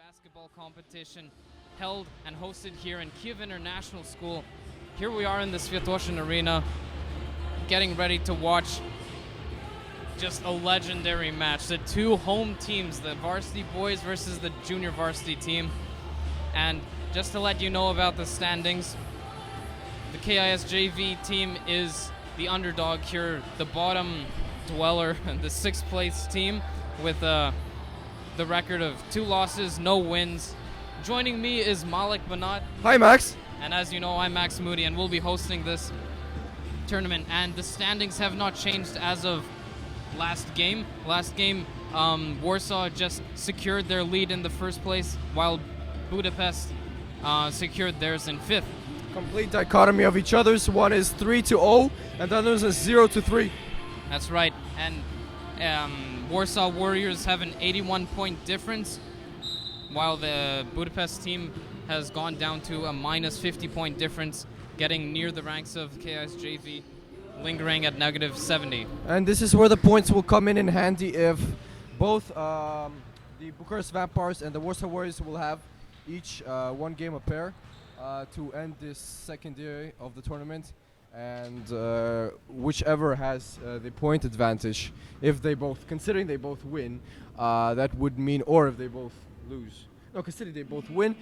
basketball competition held and hosted here in Kyiv International School. Here we are in the Sviatoshin Arena, getting ready to watch just a legendary match. The two home teams, the varsity boys versus the junior varsity team. And just to let you know about the standings, the KIS JV team is the underdog here, the bottom dweller, the sixth place team with the record of 2 losses, no wins. Joining me is Malik Banat. Hi, Max. And as you know, I'm Max Moody, and we'll be hosting this tournament. And the standings have not changed as of last game. Warsaw just secured their lead in the first place, while Budapest secured theirs in 5th. Complete dichotomy of each other's. One is 3-0, and the other is 0-3. That's right. And Warsaw Warriors have an 81-point difference, while the Budapest team has gone down to a minus 50-point difference, getting near the ranks of KIS JV, lingering at negative 70. And this is where the points will come in handy if both the Bucharest Vampires and the Warsaw Warriors will have each 1 game a pair to end this second day of the tournament. And whichever has the point advantage, if they both, considering they both win, that would mean, or if they both lose. No, considering they both win,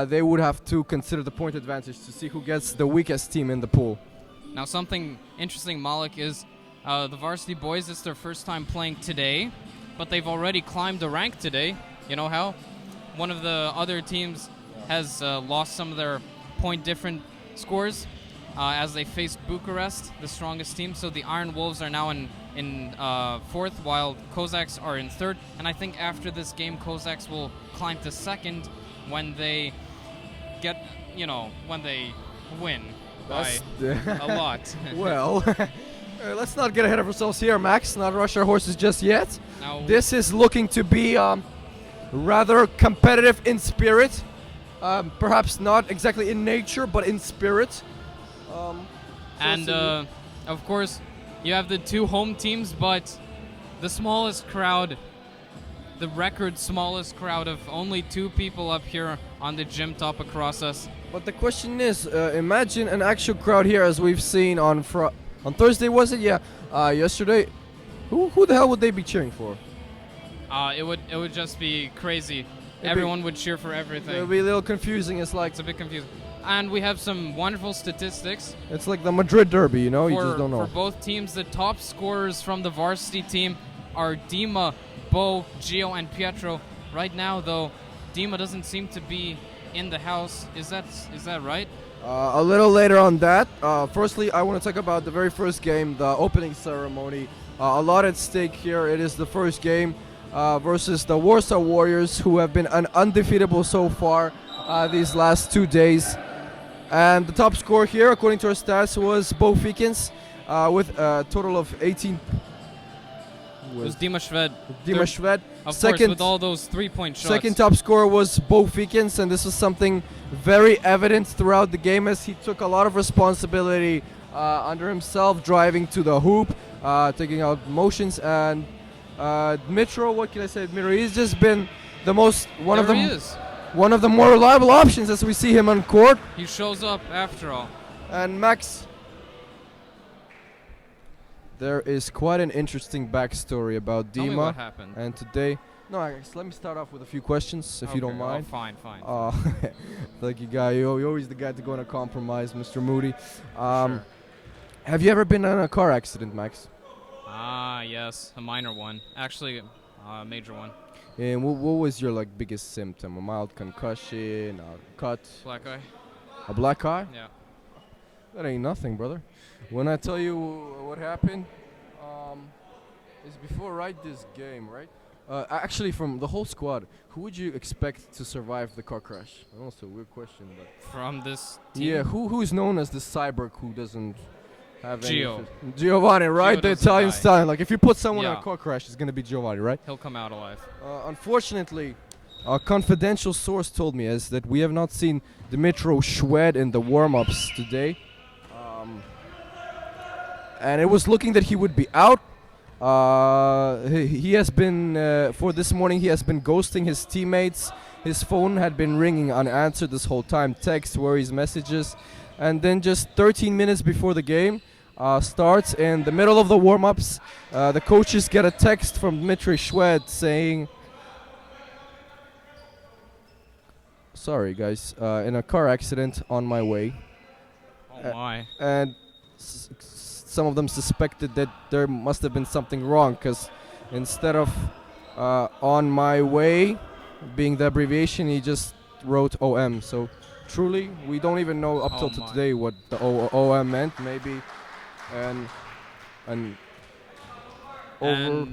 they would have to consider the point advantage to see who gets the weakest team in the pool. Now, something interesting, Malik, is the varsity boys, it's their first time playing today, but they've already climbed a rank today. You know how? One of the other teams has lost some of their point different scores as they faced Bucharest, the strongest team. So the Iron Wolves are now in 4th, while Cossacks are in 3rd. And I think after this game, Cossacks will climb to 2nd when they get, when they win by a lot. Well, let's not get ahead of ourselves here, Max. Not rush our horses just yet. Now, this is looking to be rather competitive in spirit. Perhaps not exactly in nature, but in spirit. And of course, you have the 2 home teams, but the smallest crowd, the record smallest crowd of only 2 people up here on the gym top across us. But the question is, imagine an actual crowd here, as we've seen on Thursday, was it? Yeah, yesterday. Who the hell would they be cheering for? It would just be crazy. Everyone would cheer for everything. It would be a little confusing. It's a bit confusing. And we have some wonderful statistics. It's like the Madrid derby, you just don't know. For both teams, the top scorers from the varsity team are Dima, Bo, Gio, and Pietro. Right now, though, Dima doesn't seem to be in the house. Is that right? A little later on that. Firstly, I want to talk about the very first game, the opening ceremony. A lot at stake here. It is the first game versus the Warsaw Warriors, who have been undefeatable so far these last 2 days. And the top score here, according to our stats, was Bo Fikins with a total of 18. It was Dima Shved. Shved. Of course, with all those 3-point shots. Second top scorer was Bo Fikins, and this was something very evident throughout the game, as he took a lot of responsibility under himself, driving to the hoop, taking out motions. And Dmitro, what can I say? Dmitro, he's just been the most one of the more reliable options as we see him on court. He shows up after all. And Max, there is quite an interesting backstory about Tell Dima. me what happened. And today, let me start off with a few questions, if you don't mind. Oh, fine. Thank you, guy. You're always the guy to go on a compromise, Mr. Moody. Sure. Have you ever been in a car accident, Max? Yes, a minor one. Actually, a major one. And what was your biggest symptom? A mild concussion, a cut? Black eye. A black eye? Yeah. That ain't nothing, brother. When I tell you what happened, it's before this game, right? Actually, from the whole squad, who would you expect to survive the car crash? I know it's a weird question, but From this team? yeah, who's known as the cyborg who doesn't have Gio. any? Giovanni, right? Gio The doesn't Italian die. style. If you put someone in Yeah. a car crash, it's gonna be Giovanni, right? He'll come out alive. Unfortunately, a confidential source told me is that we have not seen Dmitro Shved in the warm-ups today. And it was looking that he would be out. He has been, for this morning, he has been ghosting his teammates. His phone had been ringing unanswered this whole time. Texts, worries, messages. And then just 13 minutes before the game starts, in the middle of the warm-ups, the coaches get a text from Dmitry Shwed saying, sorry guys, in a car accident on my way. Oh my. And some of them suspected that there must have been something wrong, because instead of on my way being the abbreviation, he just wrote OM. So truly, we don't even know up till today what the OM meant. Maybe an over.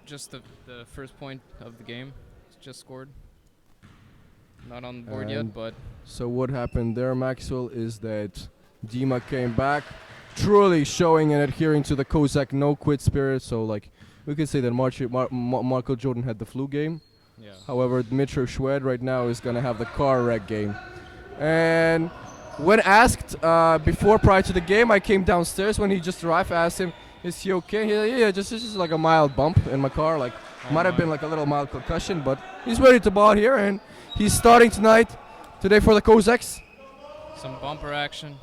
Just the first point of the game just scored. Not on the board yet, but so what happened there, Maxwell, is that Dima came back, truly showing and adhering to the Kozak no-quit spirit. So like we could say that Marco Jordan had the flu game. yeah. However, Dmitry Shwed right now is gonna have the car wreck game. And when asked prior to the game, I came downstairs when he just arrived. I asked him, "Is he okay?" He said, "Yeah, just like a mild bump in my car. Like might have been like a little mild concussion, but he's ready to ball here, and he's starting today for the Kozaks." Some bumper action.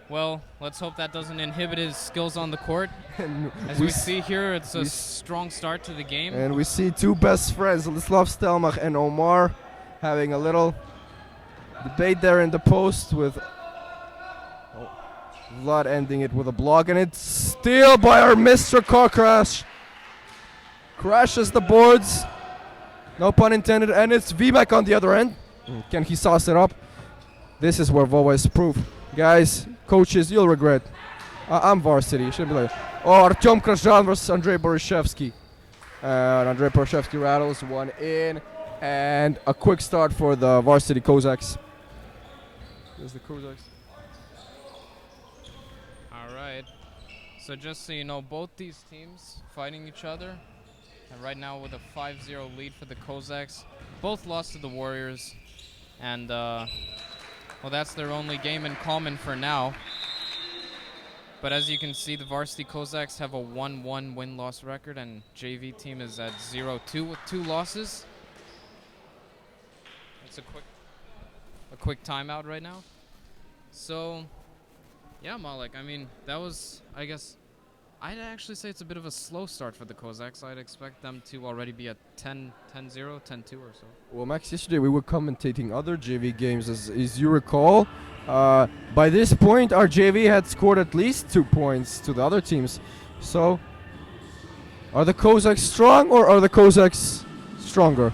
Well, let's hope that doesn't inhibit his skills on the court. As we see here, it's a strong start to the game. And we see two best friends, Lislav Stelmach and Omar, having a little debate there in the post, with Vlad ending it with a block, and it's steal by our Mr. Car Crash. Crashes the boards, no pun intended, and it's Vivek on the other end. Can he sauce it up? This is where Vova is proof. Guys, coaches, you'll regret. I'm varsity, shouldn't be like. Oh, Artyom Krashan versus Andrei Borishevsky. And Andrei Borishevsky rattles one in, and a quick start for the varsity Kozaks. There's the Kozaks. All right. So just so you know, both these teams fighting each other. And right now with a 5-0 lead for the Kozaks. Both lost to the Warriors. And, well, that's their only game in common for now. But as you can see, the varsity Kozaks have a 1-1 win-loss record, and JV team is at 0-2 with 2 losses. It's a quick timeout right now. So, yeah, Malik, I mean, that was, I guess, I'd actually say it's a bit of a slow start for the Kozaks. I'd expect them to already be at 10-0, 10-2 or so. Well, Max, yesterday we were commentating other JV games, as you recall. By this point, our JV had scored at least 2 points to the other teams. So, are the Kozaks strong, or are the Kozaks stronger?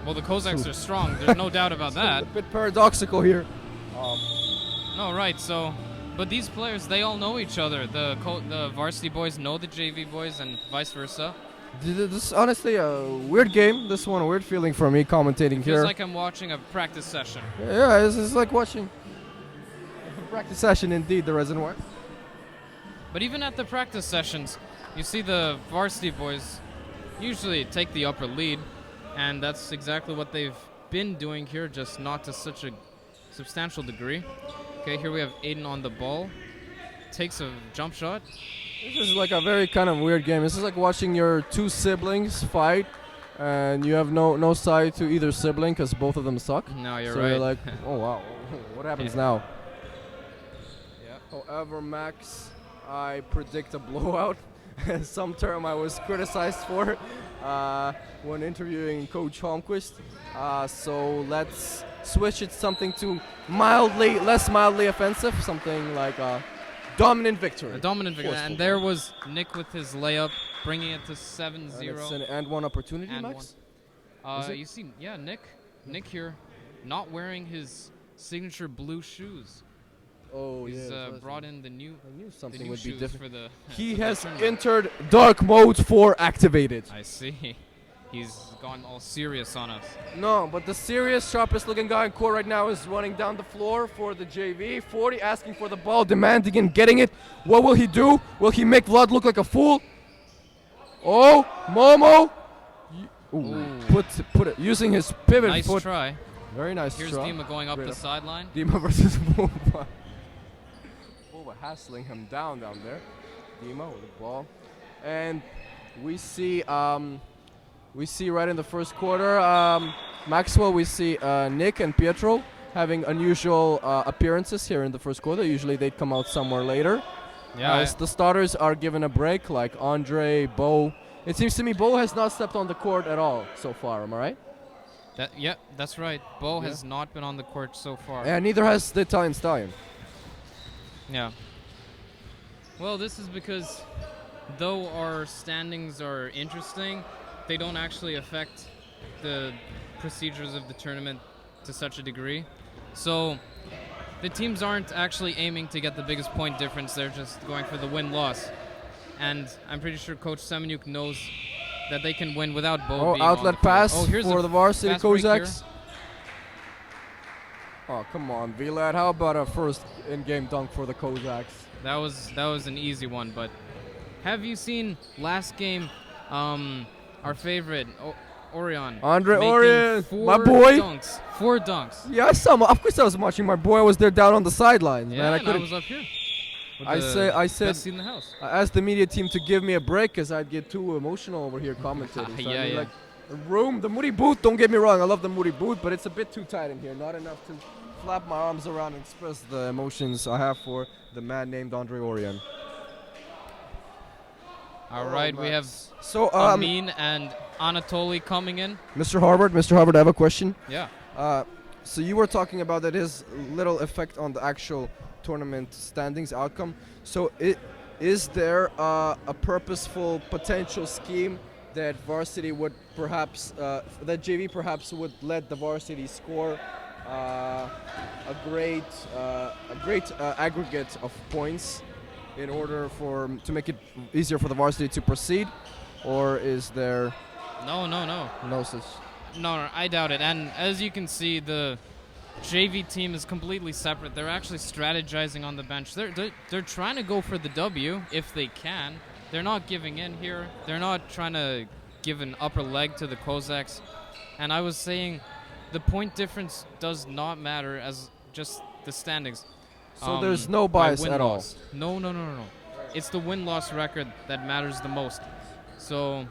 Well, the Kozaks are strong. There's no doubt about that. A bit paradoxical here. No, right. So, but these players, they all know each other. The varsity boys know the JV boys, and vice versa. This is honestly a weird game. This one, a weird feeling for me commentating here. Feels like I'm watching a practice session. Yeah, it's like watching a practice session indeed, the reservoir. But even at the practice sessions, you see the varsity boys usually take the upper lead, and that's exactly what they've been doing here, just not to such a substantial degree. Okay, here we have Aiden on the ball. Takes a jump shot. This is like a very kind of weird game. This is like watching your two siblings fight, and you have no side to either sibling because both of them suck. No, you're so right. You're like, oh wow, what happens now? Yeah. However, Max, I predict a blowout. Some term I was criticized for when interviewing Coach Holmquist. So let's switch it something to less mildly offensive, something like dominant victory. A dominant victory. And there was Nick with his layup, bringing it to 7-0. And it's an and one opportunity, and Max? You see, yeah, Nick here, not wearing his signature blue shoes. Oh, He's yeah. brought in the new, I knew something the new would be shoes different. for the. He for the has tournament. entered dark mode 4 activated. I see. He's gone all serious on us. No, but the serious, sharpest looking guy in court right now is running down the floor for the JV. 40 asking for the ball, demanding and getting it. What will he do? Will he make Vlad look like a fool? Oh, Momo! Put it, using his pivot Nice foot. try. Very nice Here's try. Dima going up the sideline. Dima versus Vova. Vova hassling him down there. Dima with the ball. And we see We see right in the first quarter, Maxwell, we see Nick and Pietro having unusual appearances here in the first quarter. Usually they'd come out somewhere later. Yeah. As the starters are given a break, like Andre, Bo. It seems to me Bo has not stepped on the court at all so far, am I right? Yeah, that's right. Bo has not been on the court so far. And neither has the Italian Stallion. Yeah. Well, this is because though our standings are interesting, they don't actually affect the procedures of the tournament to such a degree. So the teams aren't actually aiming to get the biggest point difference. They're just going for the win-loss. And I'm pretty sure Coach Semeniuk knows that they can win without Bo being outlet on the field. pass Here's for a the varsity fast break here. Kozaks. Oh, come on, Vlad. How about a first in-game dunk for the Kozaks? That was an easy one, but have you seen last game our favorite Orion? Andre making Orion, my 4 boy. Dunks, 4 dunks. Yeah, I saw him. Of course I was watching. My boy was there down on the sidelines, Yeah, man. I and I couldn't. was up here. with I the said- best seat in the house. I asked the media team to give me a break because I'd get too emotional over here commentating. So I Yeah, need, yeah. like a room, the Moody booth. Don't get me wrong, I love the Moody booth, but it's a bit too tight in here. Not enough to flap my arms around and express the emotions I have for the man named Andre Orion. All right, we have So, Amin and Anatoly coming in. Mr. Harvard, I have a question. Yeah. So you were talking about that his little effect on the actual tournament standings outcome. So is there a purposeful potential scheme that varsity would perhaps, that JV perhaps would let the varsity score a great aggregate of points in order to make it easier for the varsity to proceed, or is there No. no such? No, I doubt it. And as you can see, the JV team is completely separate. They're actually strategizing on the bench. They're trying to go for the W if they can. They're not giving in here. They're not trying to give an upper leg to the Kozaks. And I was saying the point difference does not matter as just the standings. So there's no bias at all. No. It's the win-loss record that matters the most. So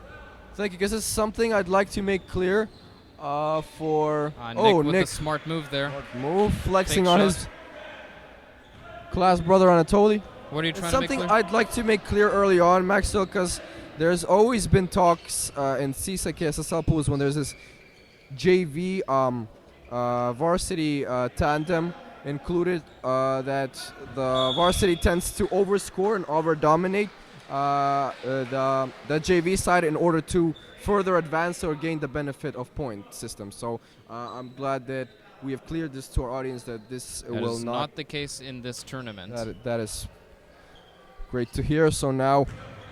Thank you, because it's something I'd like to make clear for... Nick with a smart move there. Move, flexing Fake on shot. his class brother Anatoly. What are you It's trying to make something clear? I'd like to make clear early on, Maxwell, because there's always been talks in CSAC SSL pools when there's this JV varsity tandem included that the varsity tends to overscore and over-dominate the JV side in order to further advance or gain the benefit of point system. So I'm glad that we have cleared this to our audience that this That will is not the case in this tournament. that is great to hear. So now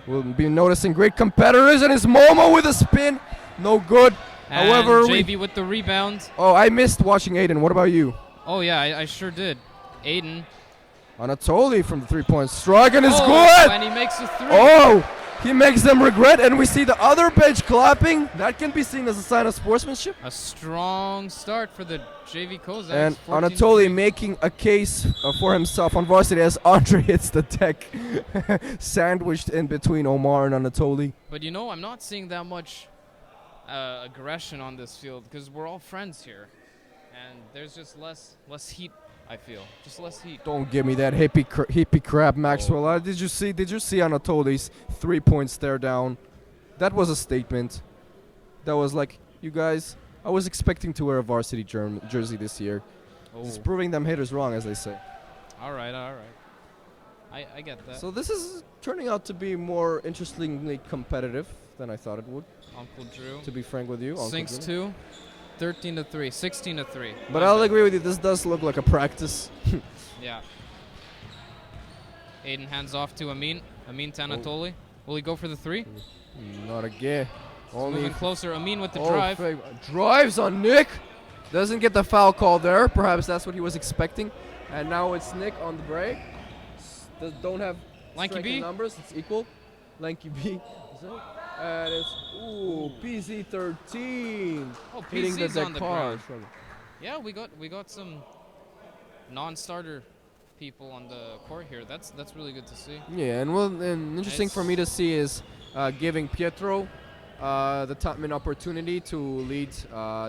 we'll be noticing great competitors, and it's Momo with a spin. No good. And However, JV with the rebound. I missed watching Aiden. What about you? Oh yeah, I sure did. Aiden. Anatoly from the 3-point strike, and it's Oh, good. and he makes a 3. Oh, he makes them regret, and we see the other bench clapping. That can be seen as a sign of sportsmanship. A strong start for the JV Kozaks. And 14-3. Anatoly making a case for himself on varsity as Andre hits the deck, sandwiched in between Omar and Anatoly. But you know, I'm not seeing that much aggression on this field because we're all friends here, and there's just less heat. I feel just less heat. Don't give me that hippie crap, Maxwell. Oh. Did you see Anatoly's 3-point stare down? That was a statement. That was like, you guys, I was expecting to wear a varsity jersey this year. Oh. It's proving them haters wrong, as they say. All right. I get that. So this is turning out to be more interestingly competitive than I thought it would, Uncle Drew to be frank with you. Uncle sinks Drew. 2, 13-3, 16-3. But I'll agree with you, this does look like a practice. Yeah. Aiden hands off to Amin. Amin to Anatoly. Will he go for the 3? Not again. Moving closer. Amin with the drive. Drives on Nick. Doesn't get the foul call there. Perhaps that's what he was expecting. And now it's Nick on the break. Don't have Lanky striking B. numbers. It's equal. Lanky B. And it's PZ13. Oh, hitting PZ's the on the car. ground. Yeah, we got some non-starter people on the court here. That's really good to see. Yeah, and interesting for me to see is giving Pietro the top-man opportunity to lead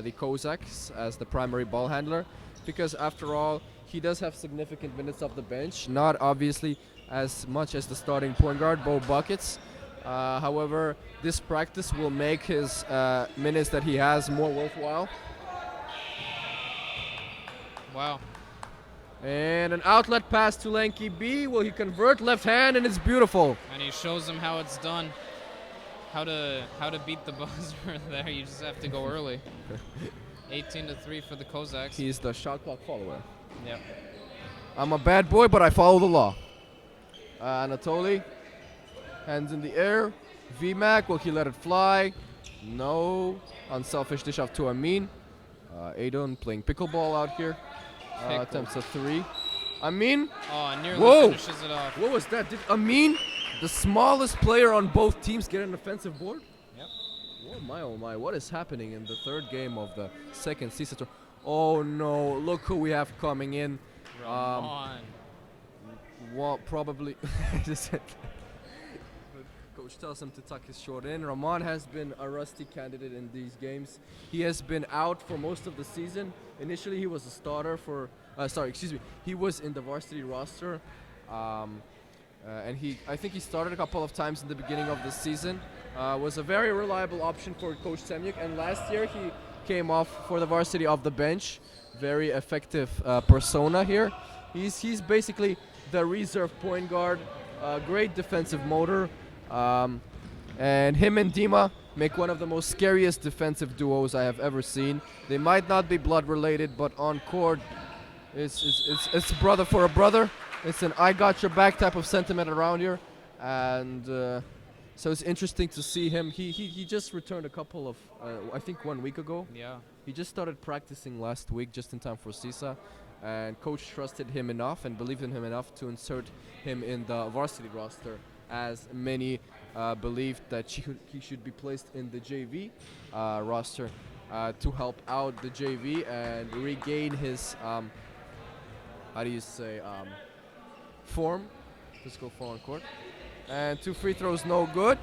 the Cossacks as the primary ball handler, because after all, he does have significant minutes off the bench, not obviously as much as the starting point guard, Bo Buckets. However, this practice will make his minutes that he has more worthwhile. Wow. And an outlet pass to Lanky B. Will he convert? Left hand, and it's beautiful. And he shows him how it's done. How to beat the buzzer there. You just have to go early. 18-3 for the Cossacks. He's the shot clock follower. Yep. I'm a bad boy, but I follow the law. Anatoly, hands in the air. VMAC, will he let it fly? No. Unselfish dish off to Amin. Adon playing pickleball out here. Attempts a three. Amin. Oh, nearly Whoa. finishes it off. What was that? Did Amin, the smallest player on both teams, get an offensive board? Yep. Oh my, what is happening in the third game of the second CISA tour? Oh no, look who we have coming in. Ramon. Well, probably. Coach tells him to tuck his short in. Ramon has been a rusty candidate in these games. He has been out for most of the season. Initially, he was a starter for. He was in the varsity roster, and I think he started a couple of times in the beginning of the season. Was a very reliable option for Coach Semyuk, and last year he came off for the varsity off the bench. Very effective persona here. He's basically the reserve point guard. Great defensive motor. And him and Dima make one of the most scariest defensive duos I have ever seen. They might not be blood related, but on court, it's brother for a brother. It's an I got your back type of sentiment around here, and so it's interesting to see him. He just returned a couple of I think 1 week ago. Yeah. He just started practicing last week, just in time for CISA, and coach trusted him enough and believed in him enough to insert him in the varsity roster, as many believed that he should be placed in the JV roster to help out the JV and regain his form, physical form on court. And 2 free throws, no good.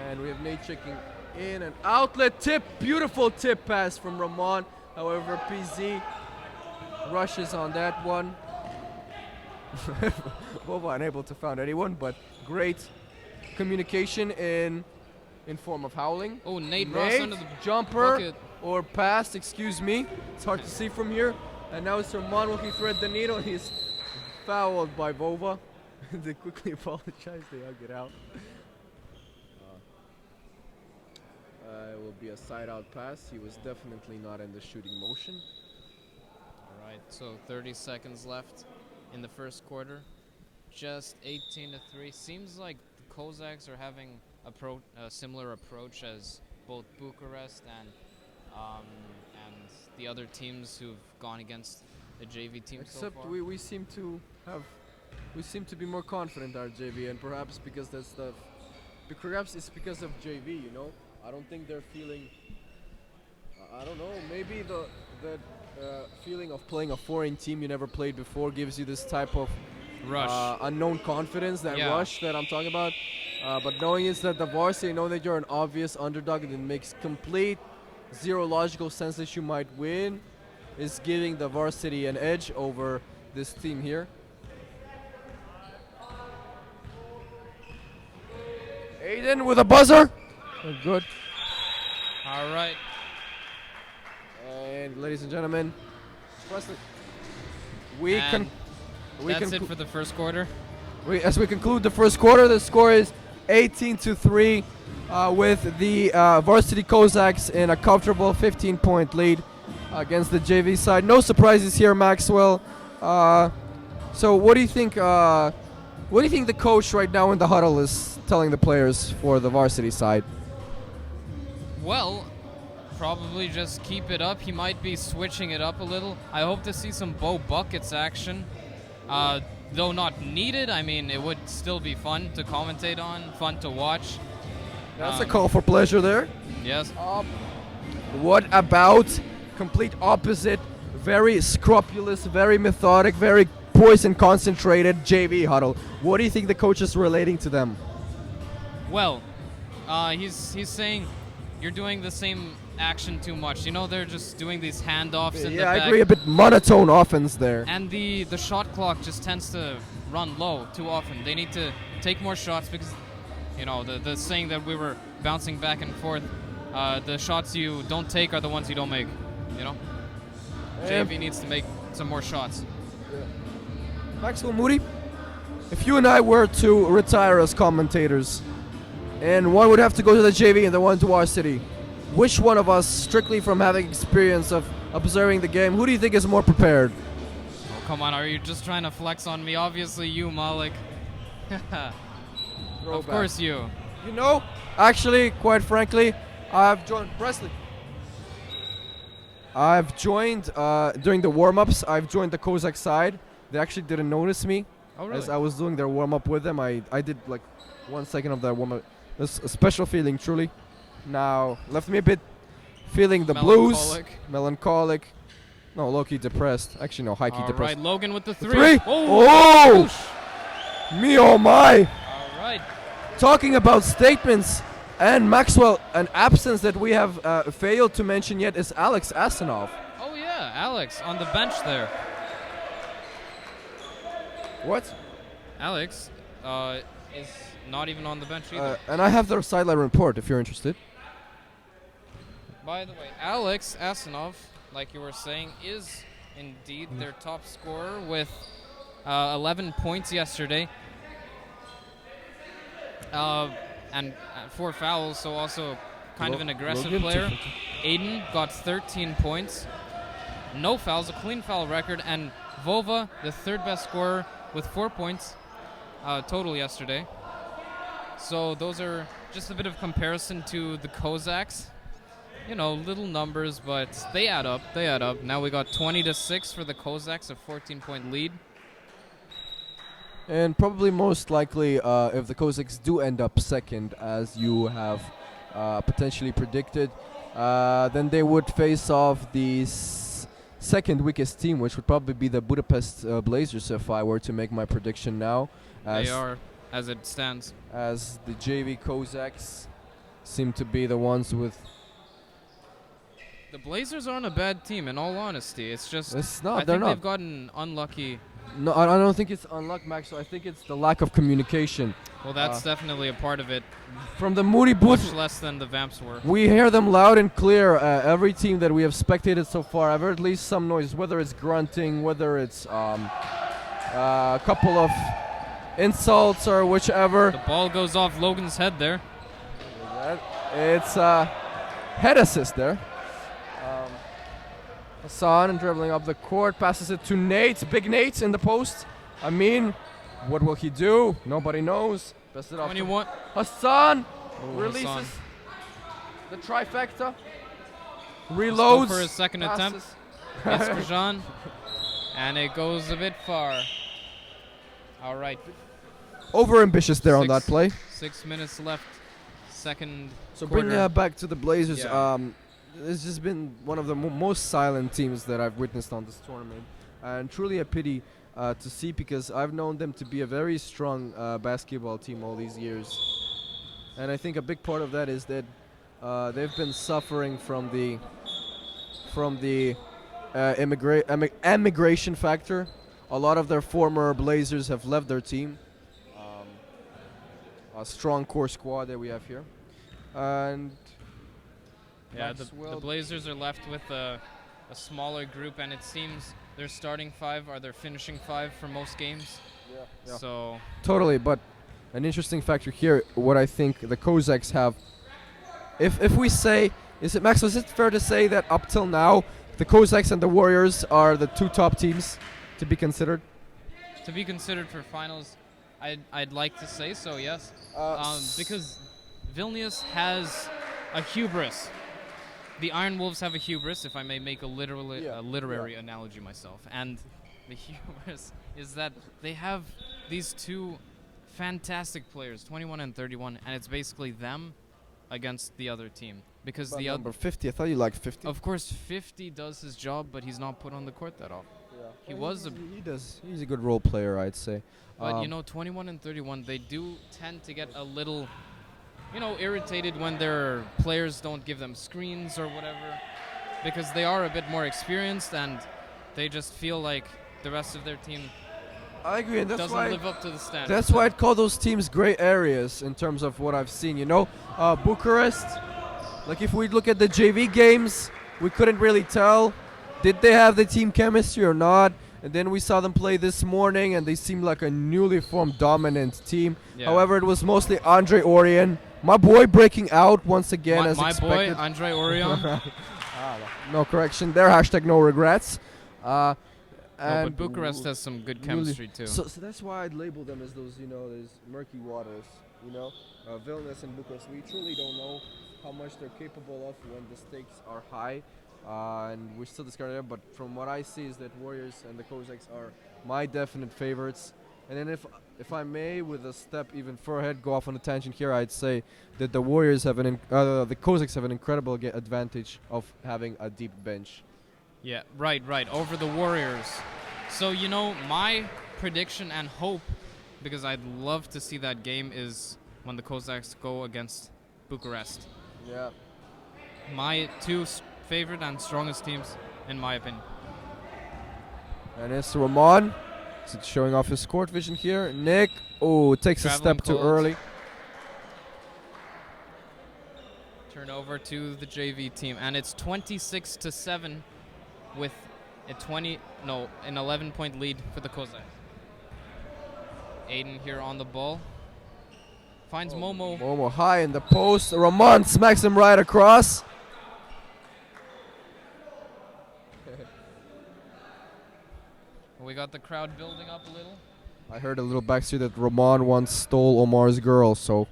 And we have Nate checking in an outlet tip, beautiful tip pass from Ramon. However, PZ rushes on that one. Bova unable to find anyone, but great communication in form of howling. Oh, Nate Ross under the jumper bucket. or pass, excuse me. It's hard to see from here. And now it's Ramon looking thread the needle. He's fouled by Bova. They quickly apologize. They hug it out. It will be a side-out pass. He was definitely not in the shooting motion. All right, so 30 seconds left in the first quarter. Just 18-3. Seems like the Cossacks are having a similar approach as both Bucharest and the other teams who've gone against the JV team so far. We seem to be more confident our JV, and perhaps because perhaps it's because of JV, you know. I don't think they're feeling. I don't know. Maybe the feeling of playing a foreign team you never played before gives you this type of rush, unknown confidence, that rush that I'm talking about. But knowing is that the varsity, know that you're an obvious underdog, and it makes complete zero logical sense that you might win, is giving the varsity an edge over this team here. Aiden with a buzzer. Good. All right. And ladies and gentlemen, That's it for the first quarter. As we conclude the first quarter, the score is 18-3 with the varsity Cossacks in a comfortable 15-point lead against the JV side. No surprises here, Maxwell. So what do you think? What do you think the coach right now in the huddle is telling the players for the varsity side? Well, probably just keep it up. He might be switching it up a little. I hope to see some Bo Buckets action. Though not needed, I mean, it would still be fun to commentate on, fun to watch. That's a call for pleasure there. Yes. What about complete opposite, very scrupulous, very methodic, very poised and concentrated JV huddle? What do you think the coach is relating to them? Well, he's saying you're doing the same action too much. You know, they're just doing these handoffs in the Yeah, I back. agree. A bit monotone offense there. And the shot clock just tends to run low too often. They need to take more shots because, you know, the saying that we were bouncing back and forth, the shots you don't take are the ones you don't make, you know? JV needs to make some more shots. Maxwell Moody, if you and I were to retire as commentators, and one would have to go to the JV and the one to our city, which one of us, strictly from having experience of observing the game, who do you think is more prepared? Oh, come on, are you just trying to flex on me? Obviously you, Malik. Of course you. You know, actually, quite frankly, I've joined Presley. I've joined during the warm-ups. I've joined the Kozak side. They actually didn't notice me. Oh, really? As I was doing their warm-up with them. I did like 1 second of their warm-up. It's a special feeling, truly. Now, left me a bit feeling the blues. Melancholic. No, low-key depressed. Actually, no, high-key depressed. All right, Logan with the three. Three. Oh! Me oh my! All right. Talking about statements and Maxwell, an absence that we have failed to mention yet is Alex Asanov. Oh yeah, Alex on the bench there. What? Alex is not even on the bench either. And I have their sideline report if you're interested. By the way, Alex Asanov, like you were saying, is indeed their top scorer with 11 points yesterday. And 4 fouls, so also kind of an aggressive player. Aiden got 13 points. No fouls, a clean foul record, and Vova, the third best scorer, with 4 points total yesterday. So those are just a bit of comparison to the Cossacks. You know, little numbers, but they add up. They add up. Now we got 20-6 for the Cossacks, a 14-point lead. And probably most likely, if the Cossacks do end up second, as you have potentially predicted, then they would face off the second weakest team, which would probably be the Budapest Blazers, if I were to make my prediction now. They are, as it stands. As the JV Cossacks seem to be the ones with... The Blazers aren't a bad team, in all honesty. It's just... It's not, I think they've gotten unlucky. No, I don't think it's unluck, Max. I think it's the lack of communication. Well, that's definitely a part of it. From the Moody booth, Much less than the Vamps were. we hear them loud and clear. Every team that we have spectated so far, I've heard at least some noise, whether it's grunting, whether it's a couple of insults or whichever. The ball goes off Logan's head there. It's head assist there. Hassan dribbling up the court, passes it to Nate. Big Nate in the post. I mean, what will he do? Nobody knows. Pass it off to Hassan. Releases Hassan. the trifecta. Let's Reloads. go for his second attempt. It's Krajan. And it goes a bit far. All right. Over ambitious there on that play. 6 minutes left. Second So quarter. bringing back to the Blazers. Yeah. It's just been one of the most silent teams that I've witnessed on this tournament, and truly a pity to see, because I've known them to be a very strong basketball team all these years, and I think a big part of that is that they've been suffering from the emigration factor. A lot of their former Blazers have left their team. A strong core squad that we have here, and. Yeah, the Blazers are left with a smaller group, and it seems their starting 5 are their finishing 5 for most games. Yeah. So totally, but an interesting factor here, what I think the Cossacks have, if we say, is it Max, is it fair to say that up till now, the Cossacks and the Warriors are the 2 top teams to be considered? To be considered for finals, I'd like to say so, yes. Because Vilnius has a hubris. The Iron Wolves have a hubris, if I may make a literary analogy myself. And the hubris is that they have these 2 fantastic players, 21 and 31, and it's basically them against the other team. Because the number 50, I thought you liked 50. Of course, 50 does his job, but he's not put on the court that often. Yeah. He does. He's a good role player, I'd say. But 21 and 31, they do tend to get a little irritated when their players don't give them screens or whatever, because they are a bit more experienced and they just feel like the rest of their team I agree, and doesn't live up to the standard. that's why I'd call those teams gray areas in terms of what I've seen. Bucharest. Like if we look at the JV games, we couldn't really tell did they have the team chemistry or not. And then we saw them play this morning, and they seemed like a newly formed dominant team. Yeah. However, it was mostly Andre Orion, my boy, breaking out once again as my expected. boy, Andre Orion. No correction there. Hashtag no regrets. No, And but Bucharest has some good chemistry too. So that's why I'd label them as those murky waters. Vilnius and Bucharest. We truly don't know how much they're capable of when the stakes are high, and we're still discarding them. But from what I see, is that Warriors and the Cossacks are my definite favorites. And then if I may, with a step even further ahead, go off on a tangent here, I'd say that the Warriors have the Cossacks have an incredible advantage of having a deep bench. Yeah, right, over the Warriors. So, my prediction and hope, because I'd love to see that game, is when the Cossacks go against Bucharest. Yeah. My two favorite and strongest teams, in my opinion. And it's Roman showing off his court vision here. Nick, takes a Traveling step too cold. early. Turnover to the JV team, and it's 26-7 with an 11-point lead for the Cossacks. Aiden here on the ball. Finds Momo. Momo high in the post. Roman smacks him right across. We got the crowd building up a little. I heard a little backstory that Roman once stole Omar's girl, so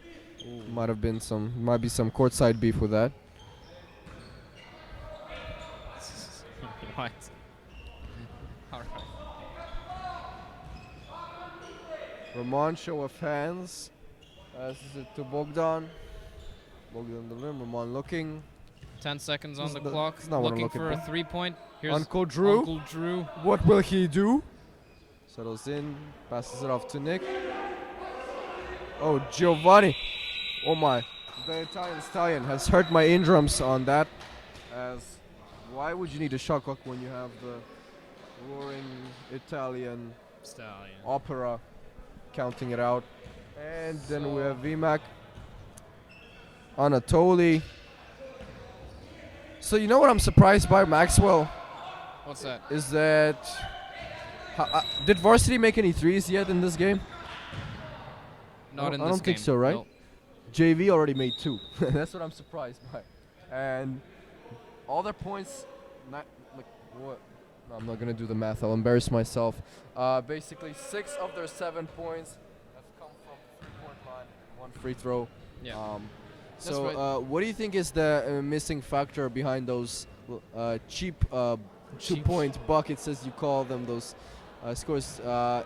might be some courtside beef with that. What? All right. Roman show of hands. Passes it to Bogdan. Bogdan the rim. Roman looking. 10 seconds on the That's clock. not what I'm Looking for looking a 3-point. Here's Uncle Drew. Uncle Drew. What will he do? Settles in. Passes it off to Nick. Oh, Giovanni. Oh my. The Italian stallion has hurt my eardrums on that. As why would you need a shot clock when you have the roaring Italian Stallion. opera counting it out? And then we have VMAC. Anatoly. So you know what I'm surprised by, Maxwell? What's that? Is that did Varsity make any threes yet in this game? Not in I this don't think game. so, right? No. JV already made 2. That's what I'm surprised by. And all their points, what? No, I'm not gonna do the math. I'll embarrass myself. Basically, 6 of their 7 points have come from 3-point line, 1 free throw. Yeah. So, right. what do you think is the missing factor behind those cheap 2-point buckets, as you call them, those scores?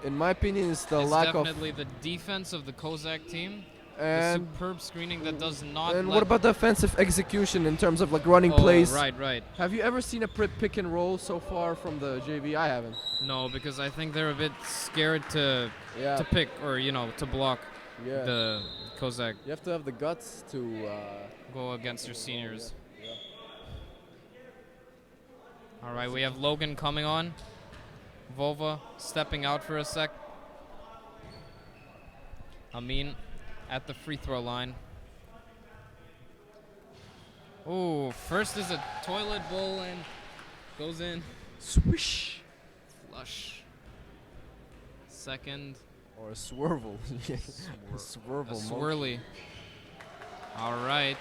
In my opinion, it's the It's lack of. definitely the defense of the Cossack team. The And superb screening that does not. and let what about the offensive execution in terms of running plays? Right. Have you ever seen a pick and roll so far from the JV? I haven't. No, because I think they're a bit scared to pick or to block Yeah. the Cossack. You have to have the guts to Go against your seniors. Yeah. All right, we have Logan coming on. Vova stepping out for a sec. Amin at the free throw line. Oh, first is a toilet bowl and goes in. Swish. Flush. Second. Or a swervel. A Swervel. swirly. All right.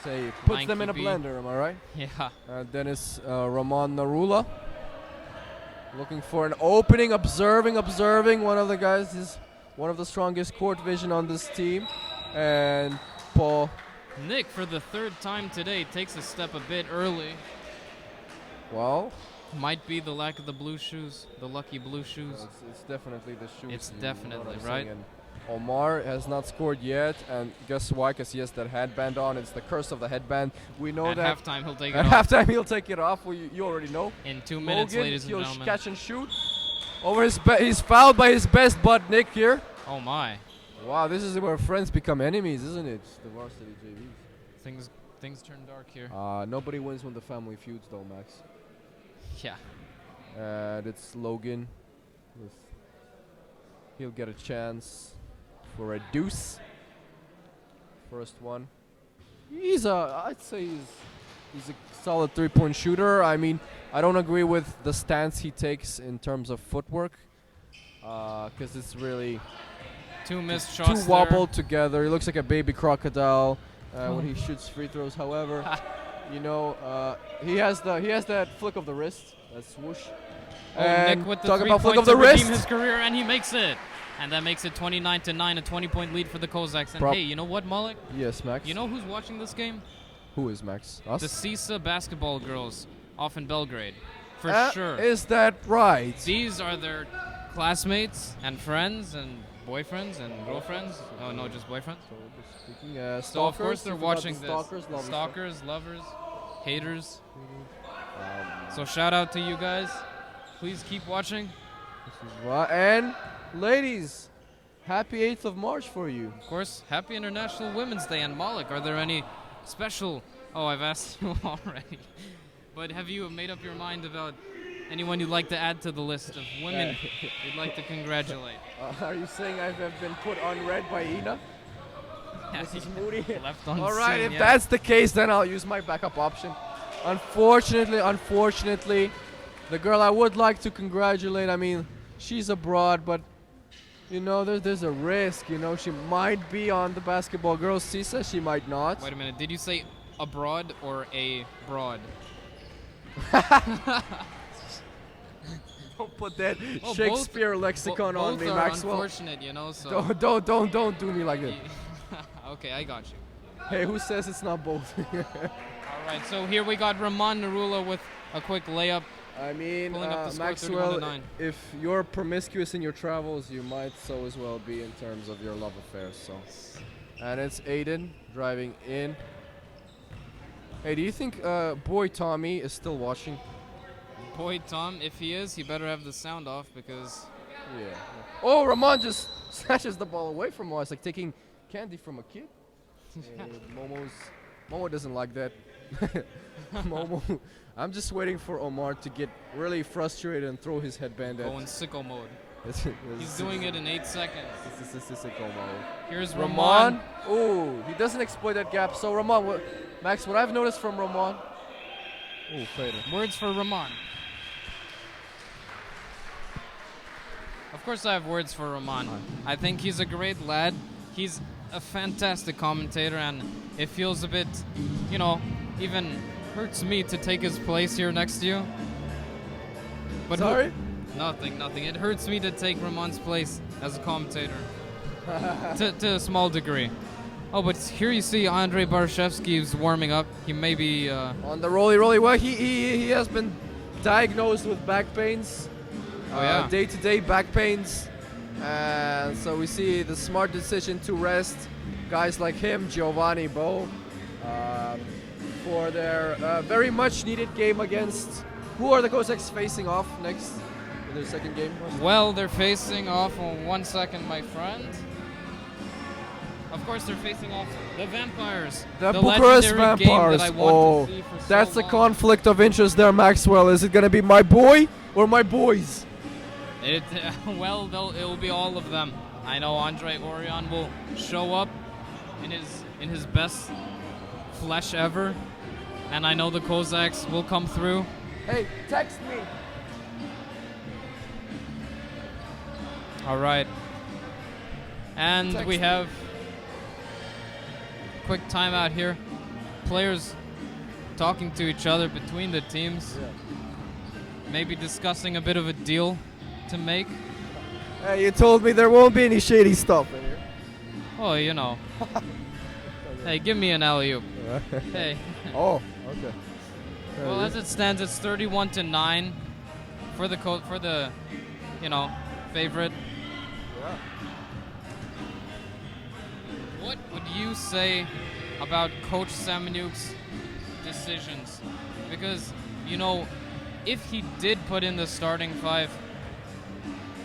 Say, puts them in a Lanky B. blender, am I right? Yeah. Then it's Roman Narula. Looking for an opening, observing. One of the guys is one of the strongest court vision on this team. And Paul. Nick, for the 3rd time today, takes a step a bit early. Well, Might be the lack of the blue shoes, the lucky blue shoes. it's definitely the shoes. It's you know definitely, what I'm right? saying. And Omar has not scored yet, and guess why? Because he has that headband on. It's the curse of the headband. We know At that. halftime, he'll take it At off. halftime, he'll take it off. Well, you already know. In 2 minutes, Logan, ladies and he'll gentlemen. catch and shoot. Over he's fouled by his best bud, Nick, here. Oh, my. Wow, this is where friends become enemies, isn't it? The varsity JVs. Things turn dark here. Nobody wins when the family feuds, though, Max. Yeah. And it's Logan. He'll get a chance for a deuce. First one. I'd say he's a solid 3-point shooter. I mean, I don't agree with the stance he takes in terms of footwork, because it's really Two missed shots. too wobbled together. He looks like a baby crocodile when he shoots free throws. However, he has that flick of the wrist, that swoosh. And Nick with the talk 3 about flick points of the to redeem wrist. his career, and he makes it. And that makes it 29-9, a 20-point lead for the Cossacks. And hey, you know what, Malik? Yes, Max. You know who's watching this game? Who is Max? Us? The CISA basketball girls off in Belgrade. For sure. Is that right? These are their classmates and friends and boyfriends and girlfriends. Oh, no, just boyfriends. So Of course they're watching this. Stalkers, lovers. Stalkers, lovers, haters. So shout out to you guys. Please keep watching. And ladies, happy 8th of March for you. Of course, happy International Women's Day. And Malik, are there any special... Oh, I've asked you already. But have you made up your mind about anyone you'd like to add to the list of women you'd like to congratulate? Are you saying I've been put on red by Ina? Mrs. Moody? Left on All right, scene, if yeah. that's the case, then I'll use my backup option. Unfortunately, the girl I would like to congratulate, I mean, she's abroad, but there's a risk. She might be on the basketball girls CISA, she might not. Wait a minute, did you say abroad or a broad? Don't put that Well, Shakespeare lexicon on both me, are Maxwell. unfortunate, so... Don't do me like that. Okay, I got you. Hey, who says it's not both? All right, so here we got Ramon Narula with a quick layup. I mean, Pulling up the score, Maxwell, 31-9. if you're promiscuous in your travels, you might so as well be in terms of your love affairs. So, and it's Aiden driving in. Hey, do you think boy Tommy is still watching? Boy, Tom, if he is, he better have the sound off because... Yeah. Oh, Ramon just snatches the ball away from us, like taking candy from a kid. Momo doesn't like that. Momo, I'm just waiting for Omar to get really frustrated and throw his headband at. Go in sicko mode. He's doing it in 8 seconds. This is sicko mode. Here's Ramon. Ramon. Oh, he doesn't exploit that gap. So Ramon, Max, what I've noticed from Ramon. Oh, fader. Words for Ramon. Of course I have words for Ramon. I think he's a great lad. He's a fantastic commentator, and it feels a bit, even hurts me to take his place here next to you. But Sorry? Nothing. It hurts me to take Ramon's place as a commentator. to a small degree. Oh, but here you see Andrei Barashevsky is warming up. He may be... on the rolly. Well, he has been diagnosed with back pains. Day-to-day back pains. And so we see the smart decision to rest guys like him, Giovanni Bo, for their very much needed game against... Who are the Cossacks facing off next in their second game? Well, they're facing off on 1 second, my friend. Of course, they're facing off the Vampires. The Bucharest legendary game Vampires. that I wanted to see for that's so a long. conflict of interest there, Maxwell. Is it going to be my boy or my boys? It'll be all of them. I know Andrei Orion will show up in his best flesh ever, and I know the Cossacks will come through. Hey, text me. All right, and Text we me. have quick timeout here. Players talking to each other between the teams, maybe discussing a bit of a deal to make. Hey, you told me there won't be any shady stuff in here. Oh, Hey, give me an alley-oop. Hey. Oh, okay. Well, as it stands, it's 31-9 for the favorite. Yeah. What would you say about Coach Semeniuk's decisions? Because if he did put in the starting five,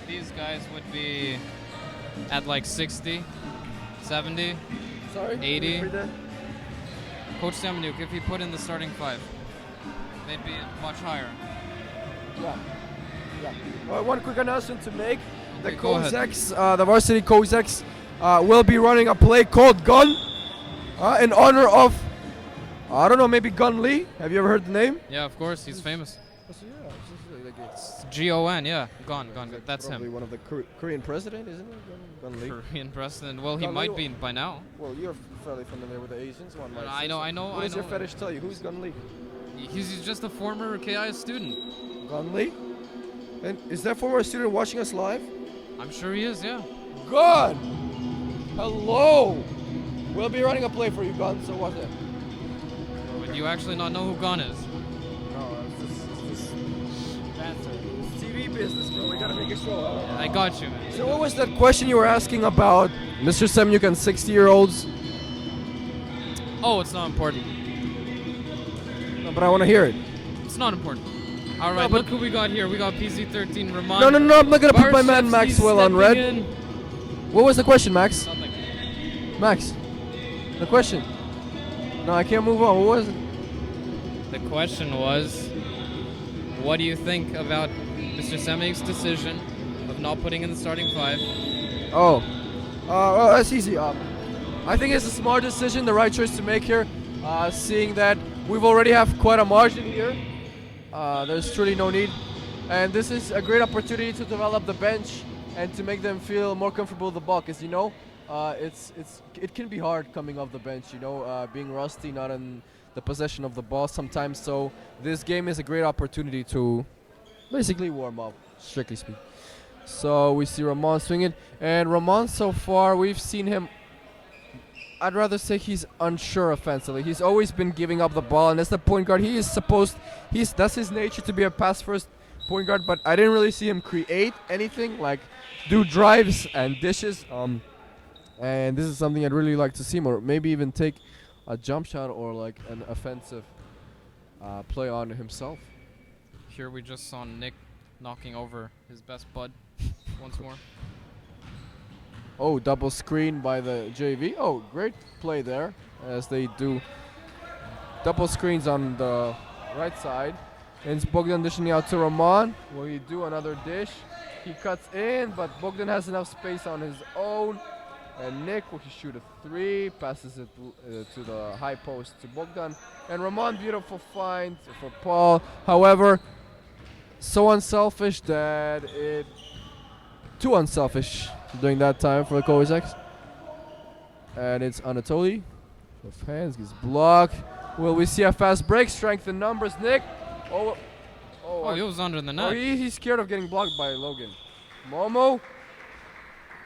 these guys would be at like 60, 70. Sorry? 80. Repeat that? Coach Semyuk, if he put in the starting 5, they'd be much higher. Yeah. Yeah. One quick announcement to make. The Okay, go ahead. Cossacks, the varsity Cossacks, will be running a play called Gun in honor of, I don't know, maybe Gun Lee. Have you ever heard the name? Yeah, of course, he's famous. It's G-O-N, yeah. Gone. That's probably him. one of the Korean president, isn't it? Gun Lee. Korean president. Well, he Gun might Lee be by now. Well, you're fairly familiar with the Asians. One might I say know, so. I know, What I does your know. fetish tell you? Who's Gun Lee? He's just a former KI student. Gun Lee? And is that former student watching us live? I'm sure he is, yeah. Gun! Hello! We'll be running a play for you, Gun, so what's it? But you actually not know who Gon is. No, it's just banter. It's TV business, bro. We gotta make it show. I got you, man. So what was that question you were asking about Mr. Semyuk and 60-year-olds? Oh, it's not important. No, but I want to hear it. It's not important. All right, but- look who we got here. We got PZ13 Ramon. No, I'm not gonna put my man Barshevsky Maxwell on stepping red. in. What was the question, Max? Nothing. Max, the question. No, I can't move on. What was it? The question was, what do you think about Mr. Semyuk's decision of not putting in the starting 5? Oh, that's easy. I think it's a smart decision, the right choice to make here. Seeing that we've already have quite a margin here, there's truly no need, and this is a great opportunity to develop the bench and to make them feel more comfortable with the ball. Because it can be hard coming off the bench. Being rusty, not in the possession of the ball sometimes. So this game is a great opportunity to basically warm up, strictly speaking. So we see Ramon swinging, and Ramon so far we've seen him. I'd rather say he's unsure offensively. He's always been giving up the ball, and as the point guard, that's his nature to be a pass-first point guard. But I didn't really see him create anything, like do drives and dishes. And this is something I'd really like to see more. Maybe even take a jump shot or like an offensive play on himself. Here we just saw Nick knocking over his best bud once more. Oh, double screen by the JV. Oh, great play there as they do double screens on the right side. And it's Bogdan dishing out to Ramon. Will he do another dish? He cuts in, but Bogdan has enough space on his own. And Nick, will he shoot a 3? Passes it to the high post to Bogdan. And Ramon, beautiful find for Paul. However, so unselfish that too unselfish during that time for the Cossacks. And it's Anatoly. With hands, gets blocked. Will we see a fast break? Strength in numbers, Nick. Oh, he was under the net. He's scared of getting blocked by Logan. Momo.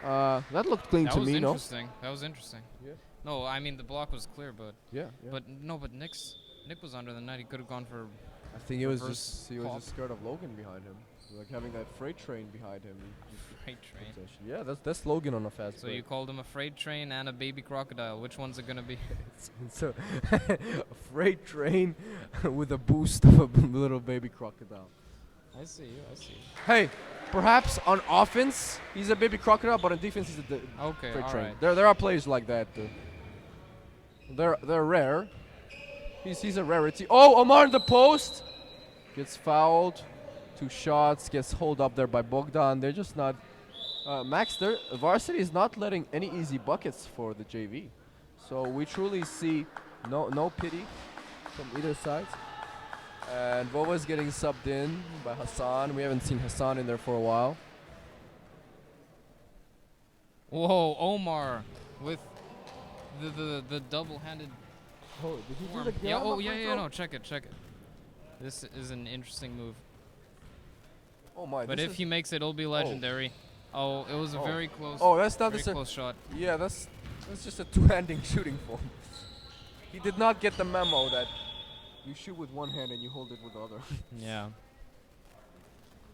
That looked clean to me, no? That was interesting. Yeah. No, I mean the block was clear, but Yeah. but Nick was under the net. He could have gone for I think he was reverse just pop. scared of Logan behind him, like having that freight train behind him. freight train. Yeah, that's Logan on a fast So break. you called him a freight train and a baby crocodile. Which one's it gonna be? So a freight train with a boost of a little baby crocodile. I see you. Hey, perhaps on offense he's a baby crocodile, but on defense he's a Okay, freight all train. right. There are players like that. They're rare. He's a rarity. Oh, Omar in the post gets fouled. 2 shots, gets hold up there by Bogdan. They're just not. Max, varsity is not letting any easy buckets for the JV. So we truly see no pity from either side. And Vova's getting subbed in by Hassan. We haven't seen Hassan in there for a while. Whoa, Omar with the double-handed. Oh, did he form. No, check it. This is an interesting move. Oh my! But if he makes it, it'll be legendary. Oh, it was a very close. Oh, that's not very close shot. Yeah, that's just a two-handing shooting form. He did not get the memo that you shoot with one hand and you hold it with the other. Yeah.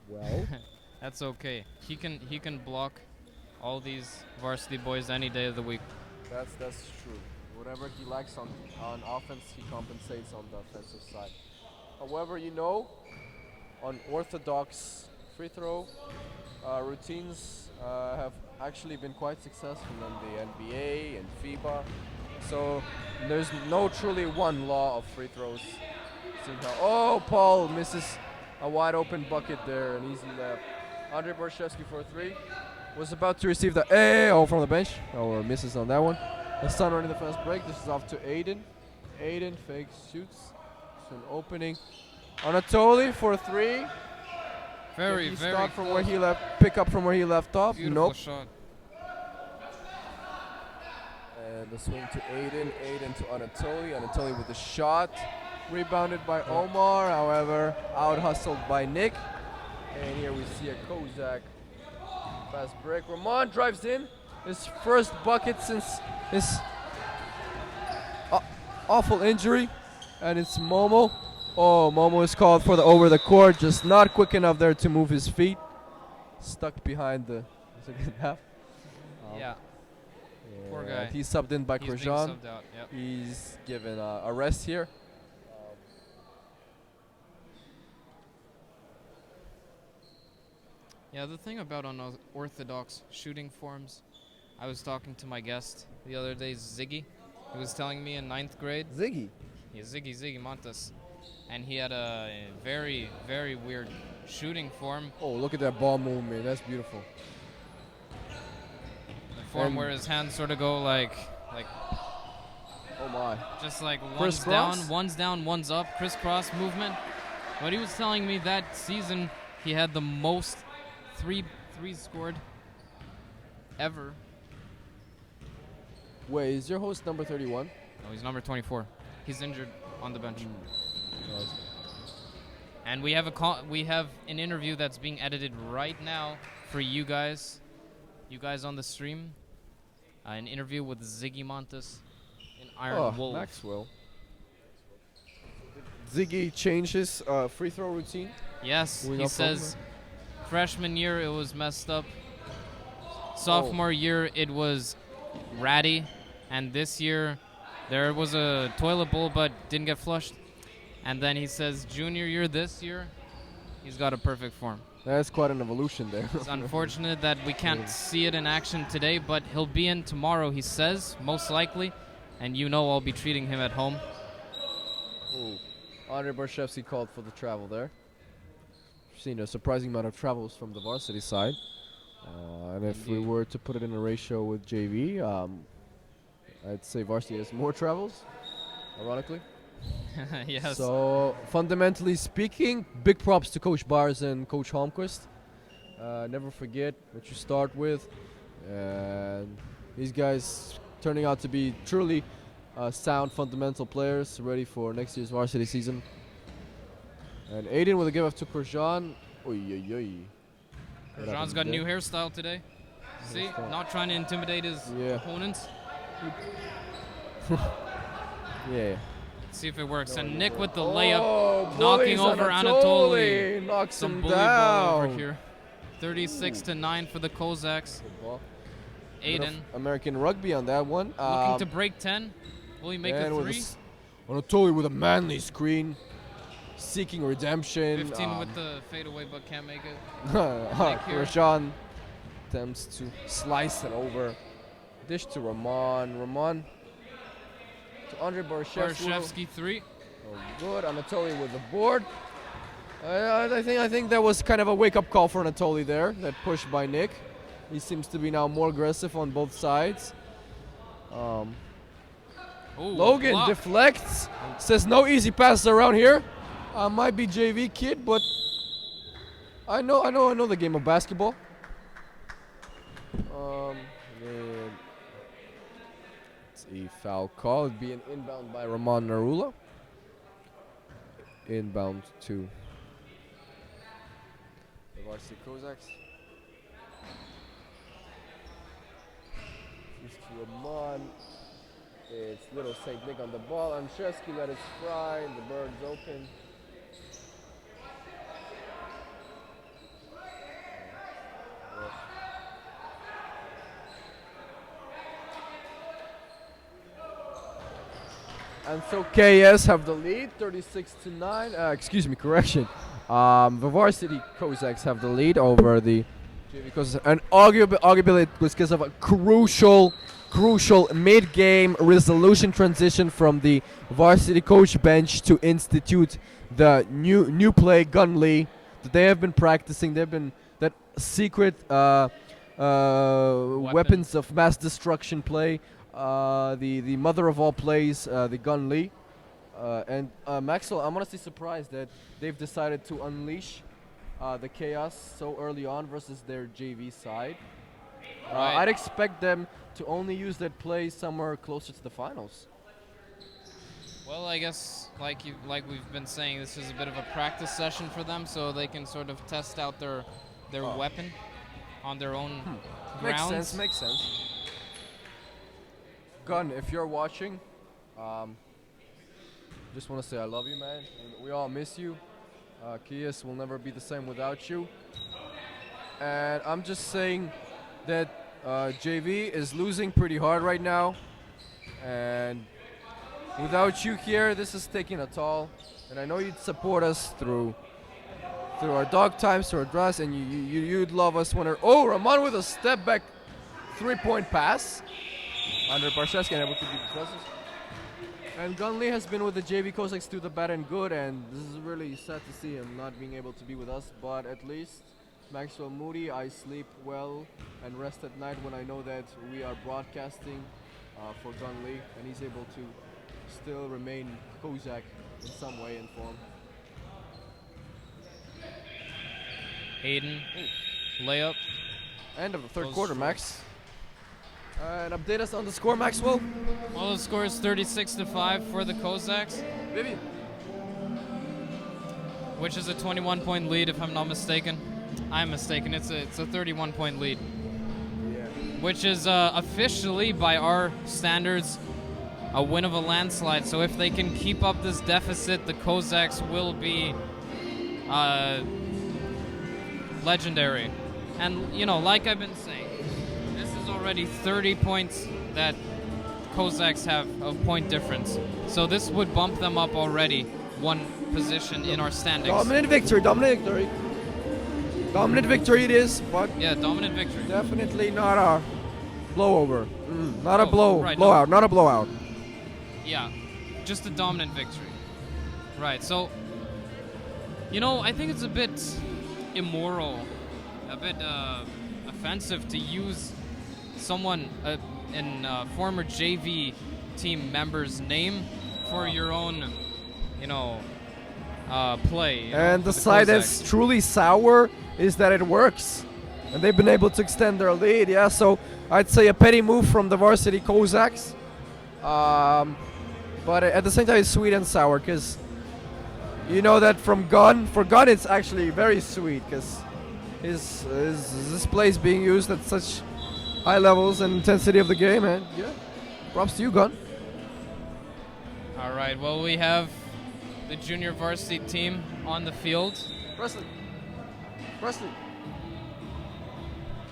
Well, That's okay. He can block all these varsity boys any day of the week. that's true. Whatever he lacks on offense, he compensates on the offensive side. However, on orthodox free throw routines have actually been quite successful in the NBA and FIBA. So there's no truly one law of free throws. Oh, Paul misses a wide open bucket there, an easy layup. Andre Borshevsky for 3. Was about to receive the from the bench. Oh, misses on that one. The Sun running the fast break. This is off to Aiden. Aiden fakes, shoots. It's an opening. Anatoly for 3. Very, Can he very start from close. where he left. Pick up from where he left off. Beautiful Nope. shot. And the swing to Aiden. Aiden to Anatoly. Anatoly with the shot. Rebounded by Omar. However, out hustled by Nick. And here we see a Kozak fast break. Roman drives in. His first bucket since his awful injury. And it's Momo. Oh, Momo is called for the over the court. Just not quick enough there to move his feet. Stuck behind the second half. Yeah. Poor guy. He's subbed in by He's being Krajan. subbed out. Yep. He's given a rest here. Yeah, the thing about unorthodox shooting forms, I was talking to my guest the other day, Ziggy. He was telling me in 9th grade. Ziggy. Yeah, Ziggy Montes. And he had a very, very weird shooting form. Oh, look at that ball movement. That's beautiful. The form And where his hands sort of go like oh my. just like Crisscross? one's down, one's up, crisscross movement. But he was telling me that season he had the most threes scored ever. Wait, is your host number 31? No, he's number 24. He's injured on the bench. And we have an interview that's being edited right now for you guys on the stream. An interview with Ziggy Montes in Iron Wolf. Maxwell. Ziggy changed his free throw routine. Yes, We he know says freshman year it was messed up. Sophomore year it was ratty. And this year there was a toilet bowl but didn't get flushed. And then he says junior year this year, he's got a perfect form. That's quite an evolution there. It's unfortunate that we can't see it in action today, but he'll be in tomorrow, he says, most likely. And you know I'll be treating him at home. Ooh. Andre Borshevsky called for the travel there. Seen a surprising amount of travels from the varsity side. And if we Indeed. were to put it in a ratio with JV, I'd say varsity has more travels, ironically. Yes. So, fundamentally speaking, big props to Coach Bars and Coach Holmquist. Never forget what you start with. And these guys turning out to be truly sound fundamental players, ready for next year's varsity season. And Aiden with a give up to Krajan. Oy, oy, oy. What Jean's happened got a new there? hairstyle today. See? Hairstyle. Not trying to intimidate his Yeah. opponents. Yeah. See if it works. No, And you Nick were- with the layup, Oh, knocking bullies over Anatoly. Knocks Some him bully ball over down. here. 36-9 for the Cossacks. Good ball. Bit of Aiden American rugby on that one. looking to break 10. Will he make a and with 3? Anatoly with a manly screen, seeking redemption. 15 with the fadeaway, but can't make it. here. Krajan attempts to slice it over. Dish to Roman. Roman to Andre Borshevsky. Barshevsky 3. Oh, good. Anatoly with the board. I think that was kind of a wake-up call for Anatoly there. That push by Nick. He seems to be now more aggressive on both sides. Ooh, Logan block. deflects. Says no easy passes around here. Might be JV kid, but I know the game of basketball. And it's a foul call. It'd be an inbound by Roman Narula. Inbound to the varsity Cossacks. Just to Roman. It's little Saint Nick on the ball. Anshevsky let it fly. The bird's open. And so KS have the lead, 36-9. Excuse me, correction. The varsity Cossacks have the lead over the because and arguably it was because of a crucial mid-game resolution transition from the varsity coach bench to institute the new play Gun Lee that they have been practicing. They've been that secret weapons of mass destruction play, the mother of all plays, the Gun Lee. And Maxwell, I'm honestly surprised that they've decided to unleash the chaos so early on versus their JV side. Right. I'd expect them to only use that play somewhere closer to the finals. Well, I guess like we've been saying, this is a bit of a practice session for them, so they can sort of test out their weapon on their own grounds. Makes sense. Gun, if you're watching, just want to say I love you, man. We all miss you. Kias will never be the same without you. And I'm just saying that JV is losing pretty hard right now. And without you here, this is taking a toll. And I know you'd support us through our dog times, through our dress, and you'd love us when Raman with a step back 3-point pass. Under Barshevsky and able to beat the presses. And Gunley has been with the JV Cossacks through the bad and good, and this is really sad to see him not being able to be with us. But at least Maxwell Moody, I sleep well and rest at night when I know that we are broadcasting for Gunley, and he's able to still remain Kozak in some way and form. Hayden, layup. End of the third Goes quarter, short. Max. And update us on the score, Maxwell. Well, the score is 36-5 for the Cossacks, Baby. which is a 21-point lead, if I'm not mistaken. I'm mistaken. It's a 31-point lead, Yeah. which is officially, by our standards, a win of a landslide. So if they can keep up this deficit, the Cossacks will be legendary. And, you know, like I've been saying, this is already 30 points that Cossacks have of point difference. So this would bump them up already one position in our standings. Dominant victory. Dominant victory it is, but Yeah, dominant victory. definitely not a blowover. Not a Oh, right, blowout. Not a blowout. Yeah, just a dominant victory. Right, so, you know, I think it's a bit immoral, a bit offensive to use someone in former JV team member's name for your own, you know, play. You know, And for the side Cossacks. that's truly sour is that it works. And they've been able to extend their lead, yeah. So I'd say a petty move from the varsity Cossacks. But at the same time, it's sweet and sour because you know that for Gun, it's actually very sweet because his play is being used at such high levels and intensity of the game, and yeah, props to you, Gun. All right, well, we have the junior varsity team on the field. Presley.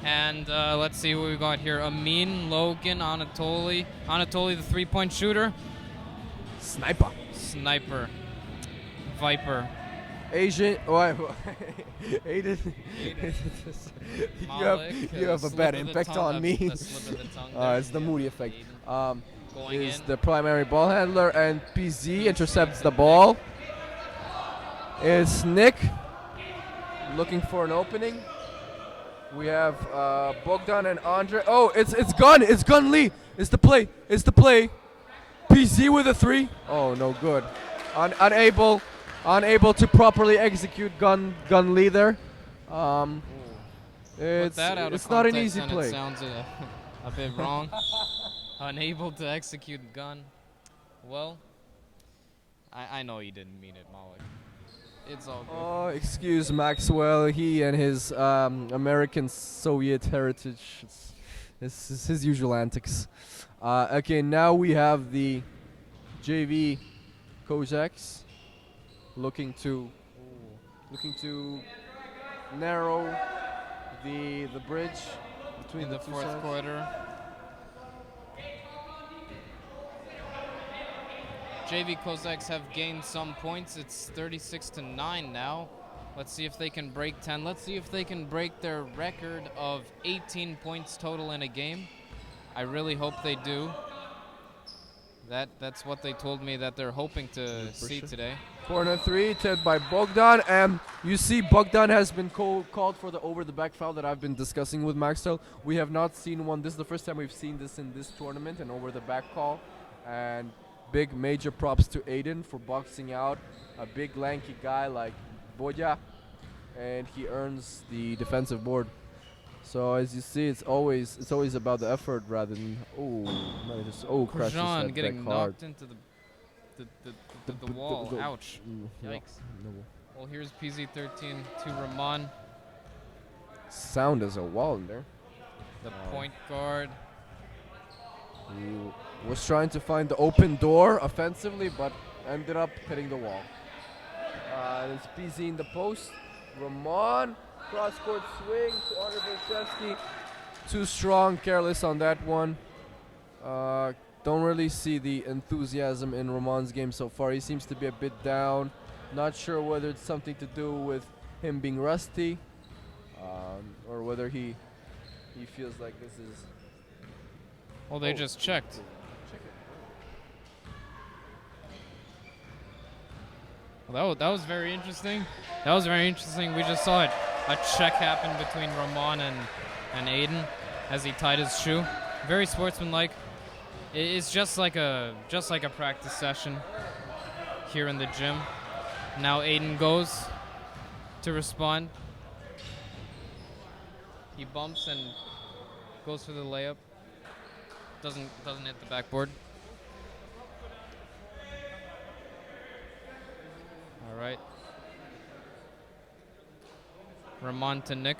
And let's see what we got here. Amin, Logan, Anatoly. Anatoly, the three-point shooter. Sniper. Viper. Asian. Aiden. Malik, you have a slip bad of the impact tongue- on me. a slip of the tongue there. It's the Moody effect. Aiden going Is in. the primary ball handler, and PZ intercepts the ball. It's Nick looking for an opening. We have Bogdan and Andre. Oh, it's Gun Lee. It's the play. PZ with a 3. Oh, no good. Unable to properly execute Gun Lee there. Put It's that out of it's not an context easy and play. It sounds a bit wrong. Unable to execute gun. Well, I know you didn't mean it, Malik. It's all good. Oh, excuse Maxwell. He and his American Soviet heritage. This is his usual antics. Okay, now we have the JV Cossacks looking to narrow the bridge between In the two fourth sides. quarter. JV Cossacks have gained some points. It's 36-9 now. Let's see if they can break 10. Let's see if they can break their record of 18 points total in a game. I really hope they do. That's what they told me that they're hoping to see today. Corner 3, tipped by Bogdan, and you see Bogdan has been called for the over-the-back foul that I've been discussing with Maxwell. We have not seen one. This is the first time we've seen this in this tournament, an over-the-back call. And big major props to Aiden for boxing out a big lanky guy like Boya, and he earns the defensive board. So as you see, it's always about the effort rather than crashes Jean that getting back hard. knocked into the wall. Ouch. Yikes. No. Well, here's PZ13 to Rahman, Sound as a wall in there. the point guard. He was trying to find the open door offensively, but ended up hitting the wall. It's PZ in the post. Rahman, cross-court swing to Andre Bolshevsky. Too strong, careless on that one. Don't really see the enthusiasm in Rahman's game so far. He seems to be a bit down. Not sure whether it's something to do with him being rusty, or whether he feels like this is. Well, they just checked. Well, that was very interesting. That was very interesting. We just saw a check happen between Rahman and Aiden as he tied his shoe. Very sportsmanlike. It's just like a practice session here in the gym. Now Aiden goes to respond. He bumps and goes for the layup. Doesn't hit the backboard. All right. Rahman to Nick.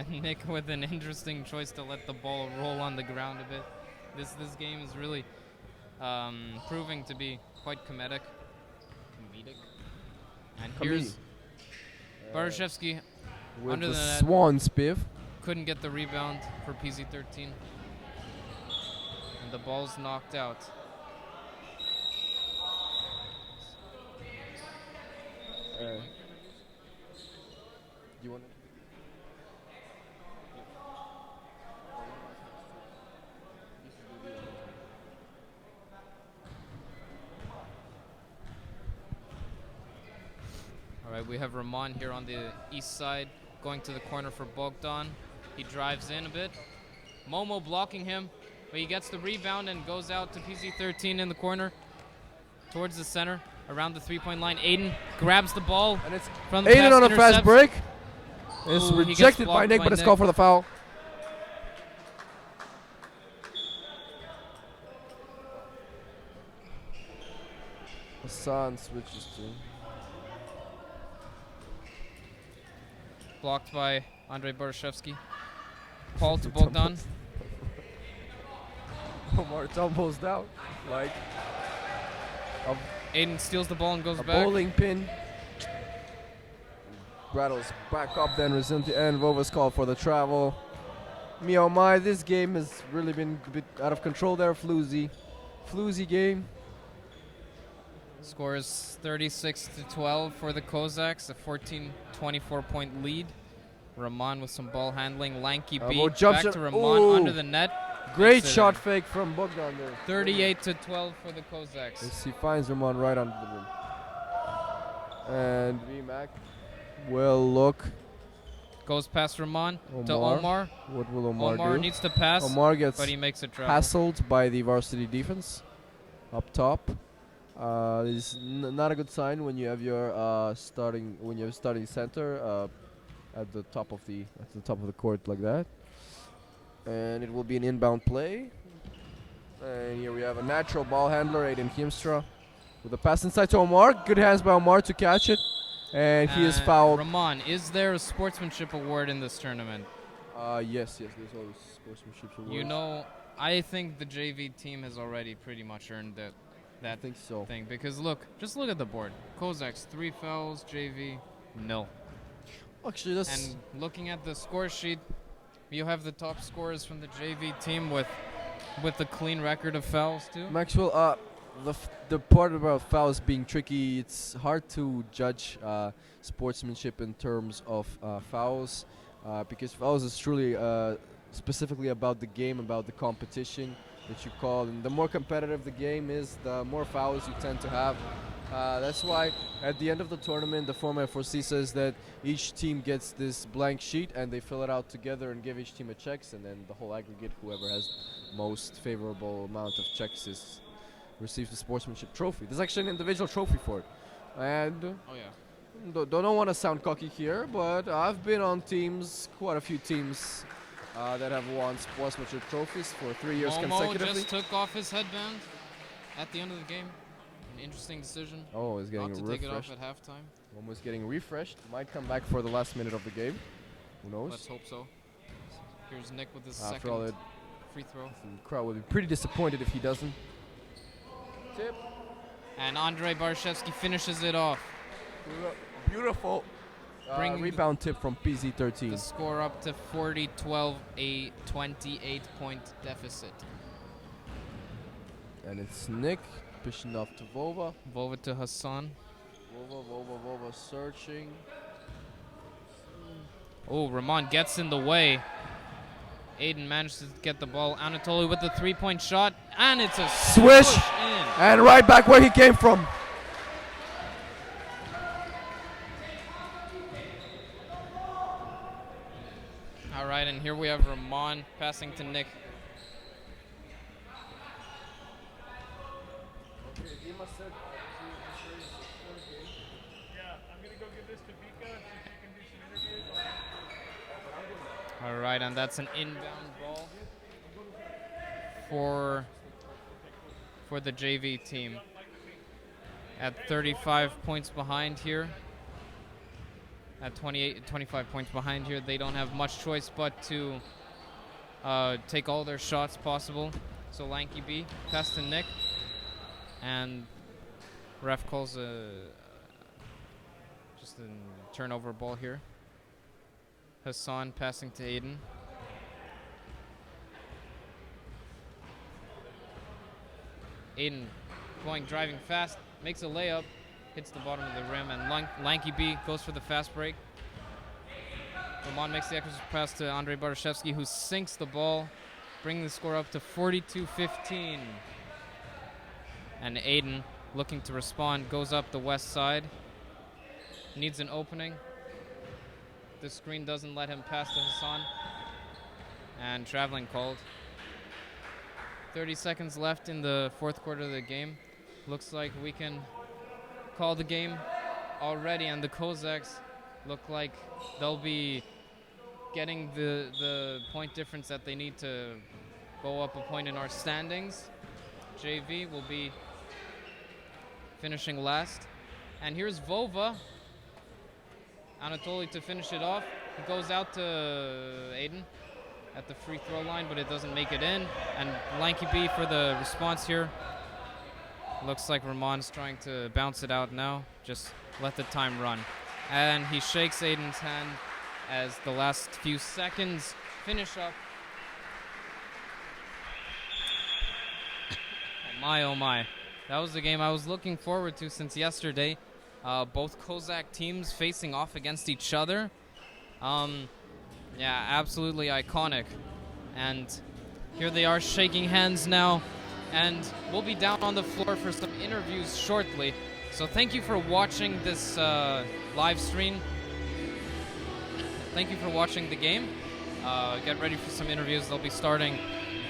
Nick with an interesting choice to let the ball roll on the ground a bit. This game is really proving to be quite comedic. And here's Barashevsky with under the the net. swan spiv. Couldn't get the rebound for PZ13. And the ball's knocked out. You want? All right, we have Rahman here on the east side, going to the corner for Bogdan. He drives in a bit. Momo blocking him, but he gets the rebound and goes out to PZ13 in the corner, towards the center, around the three-point line. Aiden grabs the ball, And it's from the Aiden pass, on a fast intercepts. break. It's Ooh, he gets rejected by blocked Nick, by but it's Nick. called for the foul. Hassan switches to. Blocked by Andrei Barashevsky. Paul to Bogdan. Omar tumbles down like Aiden steals the ball and goes a back. bowling pin. Rattles back up, then Resinti and Vova's call for the travel. Me oh my, this game has really been a bit out of control there. Floozy game. Score is 36-12 for the Cossacks, a 14-24 point lead. Rahman with some ball handling, lanky Well, beat, jump back shot. to Rahman Ooh. under the net. Great It's a shot fake from Bogdan there. 38-12 for the Cossacks. As he finds Rahman right under the rim. And VMAC will look. Goes past Rahman to Omar. Omar. What will Omar do? Needs to pass, Omar gets but he makes a travel. hassled by the varsity defense up top. It's not a good sign when you have your starting center at the top of the court like that. And it will be an inbound play. And here we have a natural ball handler, Aiden Hiemstra, with a pass inside to Omar. Good hands by Omar to catch it, and he is fouled. Rahman, is there a sportsmanship award in this tournament? Yes, there's always sportsmanship awards. You know, I think the JV team has already pretty much earned that I think so. thing, because just look at the board. Cossacks 3 fouls, JV 0. Actually, that's And looking at the score sheet, you have the top scorers from the JV team with a clean record of fouls too. Maxwell. the part about fouls being tricky, it's hard to judge sportsmanship in terms of fouls, because fouls is truly specifically about the game, about the competition that you call. And the more competitive the game is, the more fouls you tend to have. That's why at the end of the tournament, the format for CISA is that each team gets this blank sheet and they fill it out together and give each team a checks, and then the whole aggregate, whoever has most favorable amount of checks receives the sportsmanship trophy. There's actually an individual trophy for it. And Oh yeah. don't want to sound cocky here, but I've been on teams, quite a few teams, that have won sportsmanship trophies for 3 years Momo consecutively. just took off his headband at the end of the game. An interesting decision. Oh, he's getting Not to take it off refreshed. at halftime. Almost getting refreshed. Might come back for the last minute of the game. Who knows? Let's hope so. Here's Nick with his After all, second the free throw. crowd will be pretty disappointed if he doesn't. Tip. And Andrei Barshevsky finishes it off. Beautiful. Bringing Rebound tip from The PZ13. score up to 40-12, a 28-point deficit. And it's Nick pushing off to Vova. Vova to Hassan. Vova searching. Oh, Ramon gets in the way. Aiden manages to get the ball. Anatoly with the three-point shot. And it's a Swish. push in. And right back where he came from. All right, and here we have Ramon passing to Nick. All right, and that's an inbound ball for the JV team. At 35 points behind here, at 25 points behind here, they don't have much choice but to take all their shots possible. So Lanky B pass to Nick, and ref calls just a turnover ball here. Hassan passing to Aiden. Aiden going, driving fast, makes a layup, hits the bottom of the rim, and Lanky B goes for the fast break. Ramon makes the extra pass to Andrei Barashevsky, who sinks the ball, bringing the score up to 42-15. And Aiden, looking to respond, goes up the west side. Needs an opening. The screen doesn't let him pass to Hassan. And traveling called. 30 seconds left in the fourth quarter of the game. Looks like we can call the game already, and the Cossacks look like they'll be getting the point difference that they need to go up a point in our standings. JV will be finishing last. And here's Vova. Anatoly to finish it off. He goes out to Aiden at the free throw line, but it doesn't make it in. And Lanky B for the response here. Looks like Ramon's trying to bounce it out now. Just let the time run. And he shakes Aiden's hand as the last few seconds finish up. Oh my. That was the game I was looking forward to since yesterday. Both Cossack teams facing off against each other. Yeah, absolutely iconic. And here they are shaking hands now. And we'll be down on the floor for some interviews shortly. So thank you for watching this live stream. Thank you for watching the game. Get ready for some interviews. They'll be starting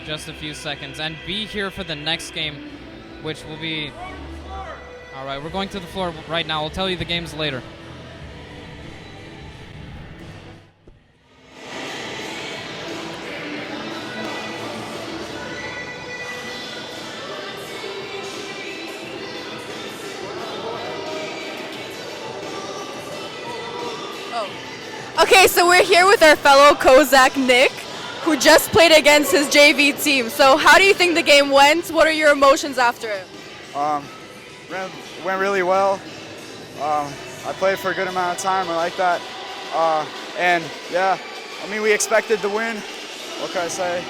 just a few seconds. And be here for the next game, which will be... All right, we're going to the floor right now. I'll tell you the games later. Okay, so we're here with our fellow Kozak, Nick, who just played against his JV team. So how do you think the game went? What are your emotions after it? Went really well. I played for a good amount of time. I like that. And yeah, I mean, we expected the win. What can I say?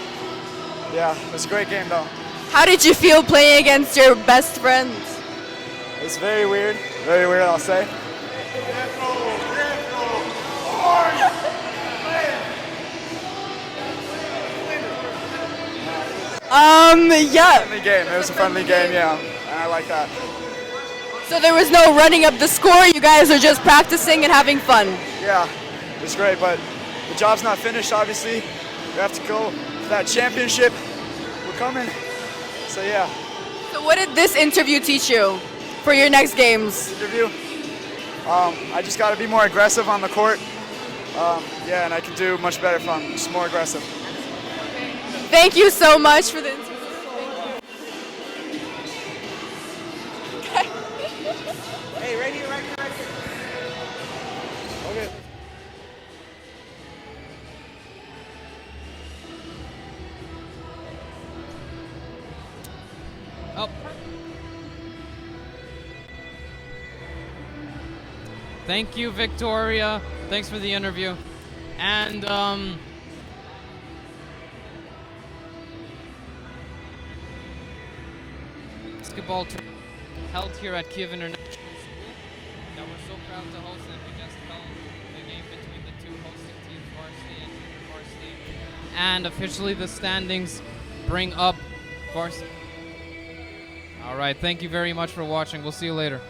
Yeah, it was a great game though. How did you feel playing against your best friends? It's very weird, I'll say. Yeah. Friendly game. It was a friendly game, yeah, and I like that. So there was no running up the score. You guys are just practicing and having fun. Yeah, it was great, but the job's not finished, obviously. We have to go for that championship. We're coming. So yeah. So what did this interview teach you for your next games? Interview. I just got to be more aggressive on the court. Yeah, and I can do much better if I'm just more aggressive. Thank you so much for the interview. Hey, right here. Okay. Oh. Thank you, Victoria. Thanks for the interview. And basketball tournament held here at Kiev International School that we're so proud to host, and we just held the game between the two hosting teams, varsity and junior varsity. And officially the standings bring up varsity. All right, thank you very much for watching. We'll see you later.